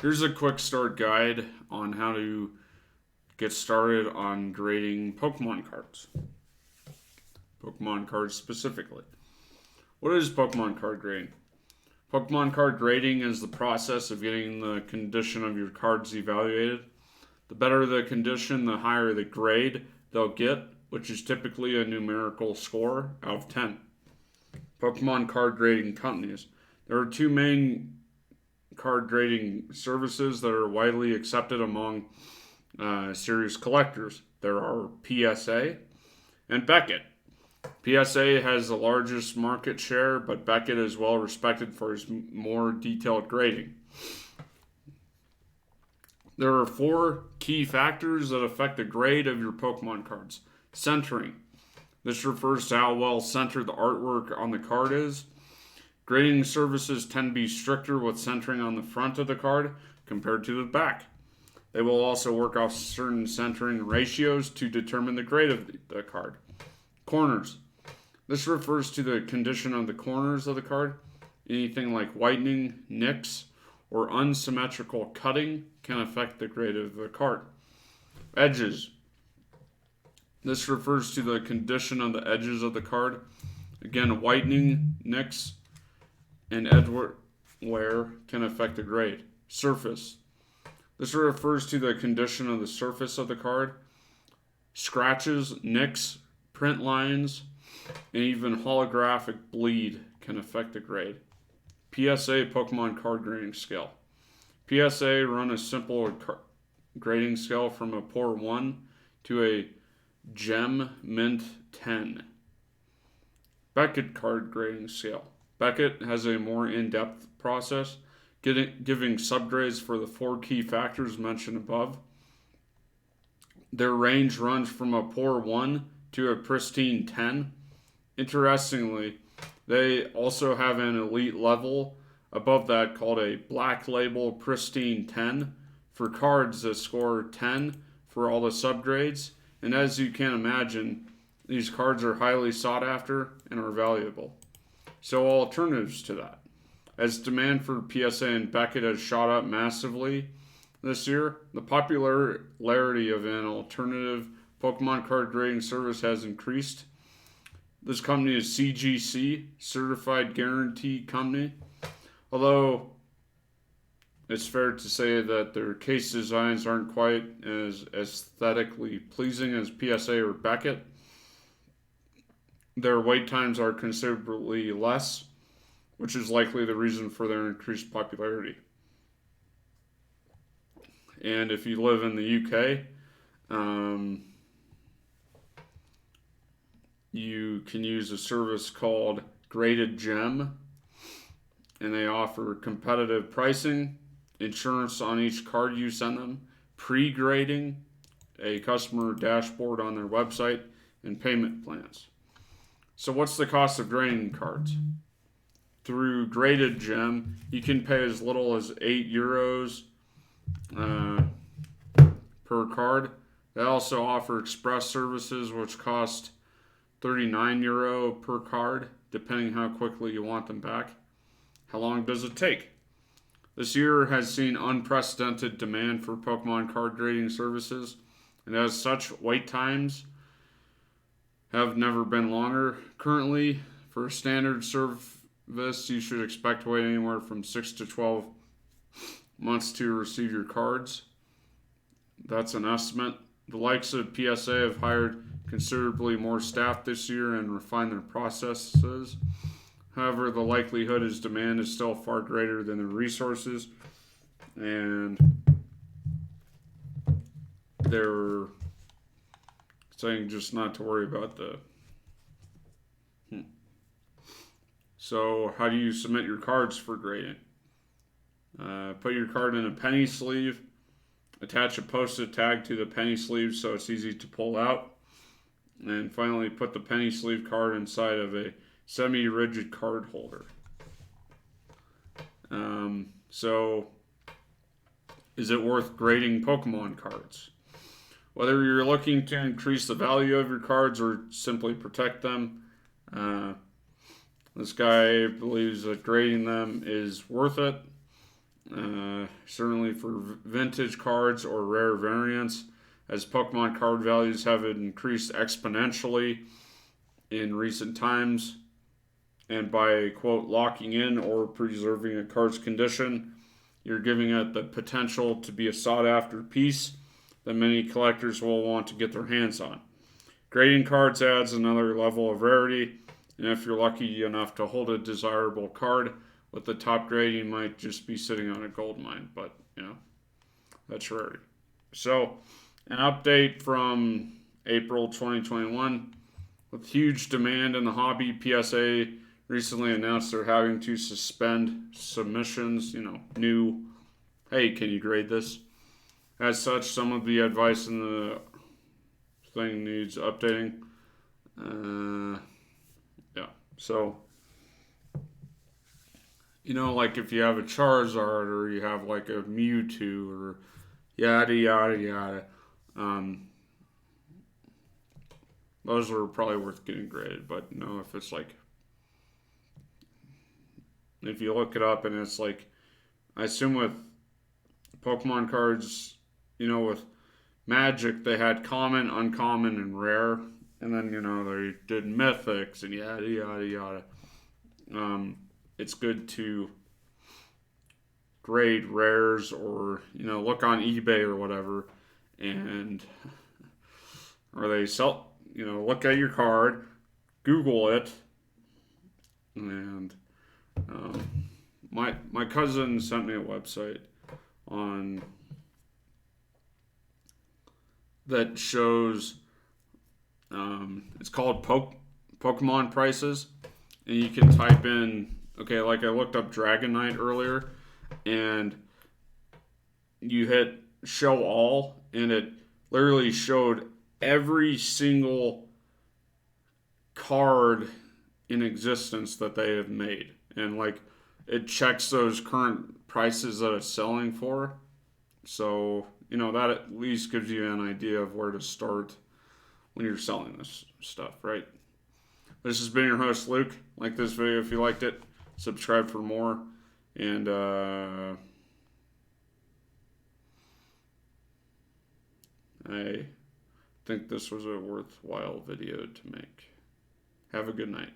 Here's a quick start guide on how to get started on grading Pokemon cards. Pokemon cards specifically. What is Pokemon card grading? Pokemon card grading is the process of getting the condition of your cards evaluated. The better the condition, the higher the grade they'll get, which is typically a numerical score out of 10. Pokemon card grading companies. There are two main card grading services that are widely accepted among serious collectors. There are PSA and Beckett. PSA has the largest market share, but Beckett is well respected for his more detailed grading. There are four key factors that affect the grade of your Pokemon cards. Centering. This refers to how well centered the artwork on the card is. Grading services tend to be stricter with centering on the front of the card compared to the back. They will also work off certain centering ratios to determine the grade of the card. Corners. This refers to the condition of the corners of the card. Anything like whitening, nicks, or unsymmetrical cutting can affect the grade of the card. Edges. This refers to the condition of the edges of the card. Again, whitening, nicks, and edge wear can affect the grade. Surface. This refers to the condition of the surface of the card. Scratches, nicks, print lines, and even holographic bleed can affect the grade. PSA Pokemon Card Grading Scale. PSA run a simple grading scale from a poor 1 to a Gem Mint 10. Beckett Card Grading Scale. Beckett has a more in-depth process, giving subgrades for the four key factors mentioned above. Their range runs from a poor 1 to a pristine 10. Interestingly, they also have an elite level above that called a Black Label Pristine 10 for cards that score 10 for all the subgrades. And as you can imagine, these cards are highly sought after and are valuable. So alternatives to that. As demand for PSA and Beckett has shot up massively this year, the popularity of an alternative Pokemon card grading service has increased. This company is CGC, Certified Guarantee Company. Although it's fair to say that their case designs aren't quite as aesthetically pleasing as PSA or Beckett, their wait times are considerably less, which is likely the reason for their increased popularity. And if you live in the UK, you can use a service called Graded Gem, and they offer competitive pricing, insurance on each card you send them, pre-grading, a customer dashboard on their website, and payment plans. So what's the cost of grading cards? Through Graded Gem, you can pay as little as €8 per card. They also offer express services, which cost €39 per card, depending how quickly you want them back. How long does it take? This year has seen unprecedented demand for Pokemon card grading services, and as such, wait times have never been longer. Currently, for a standard service, you should expect to wait anywhere from 6 to 12 months to receive your cards. That's an estimate. The likes of PSA have hired considerably more staff this year and refined their processes. However, the likelihood is demand is still far greater than the resources, and they're saying just not to worry about the. So, how do you submit your cards for grading? Put your card in a penny sleeve. Attach a post-it tag to the penny sleeve so it's easy to pull out. And finally, put the penny sleeve card inside of a semi-rigid card holder. So, is it worth grading Pokemon cards? Whether you're looking to increase the value of your cards or simply protect them, this guy believes that grading them is worth it. certainly for vintage cards or rare variants, as Pokemon card values have increased exponentially in recent times. And by, quote, locking in or preserving a card's condition, you're giving it the potential to be a sought after piece that many collectors will want to get their hands on. Grading cards adds another level of rarity, and if you're lucky enough to hold a desirable card with the top grade, you might just be sitting on a gold mine, but that's rarity. So, an update from April 2021. With huge demand in the hobby, PSA recently announced they're having to suspend submissions, new, hey, can you grade this? As such, some of the advice in the thing needs updating. Yeah, so, like if you have a Charizard or you have like a Mewtwo or yada, yada, yada, those are probably worth getting graded. But if it's like, if you look it up and it's like, I assume with Pokemon cards, with Magic, they had common, uncommon, and rare. And then, they did mythics and yada, yada, yada. It's good to grade rares or, look on eBay or whatever. And, or they sell, look at your card, Google it. And my cousin sent me a website on that shows it's called Pokemon prices, and you can type in, okay, like I looked up Dragonite earlier, and you hit show all, and it literally showed every single card in existence that they have made, and like it checks those current prices that it's selling for. So that at least gives you an idea of where to start when you're selling this stuff, right? This has been your host, Luke. Like this video if you liked it. Subscribe for more. And I think this was a worthwhile video to make. Have a good night.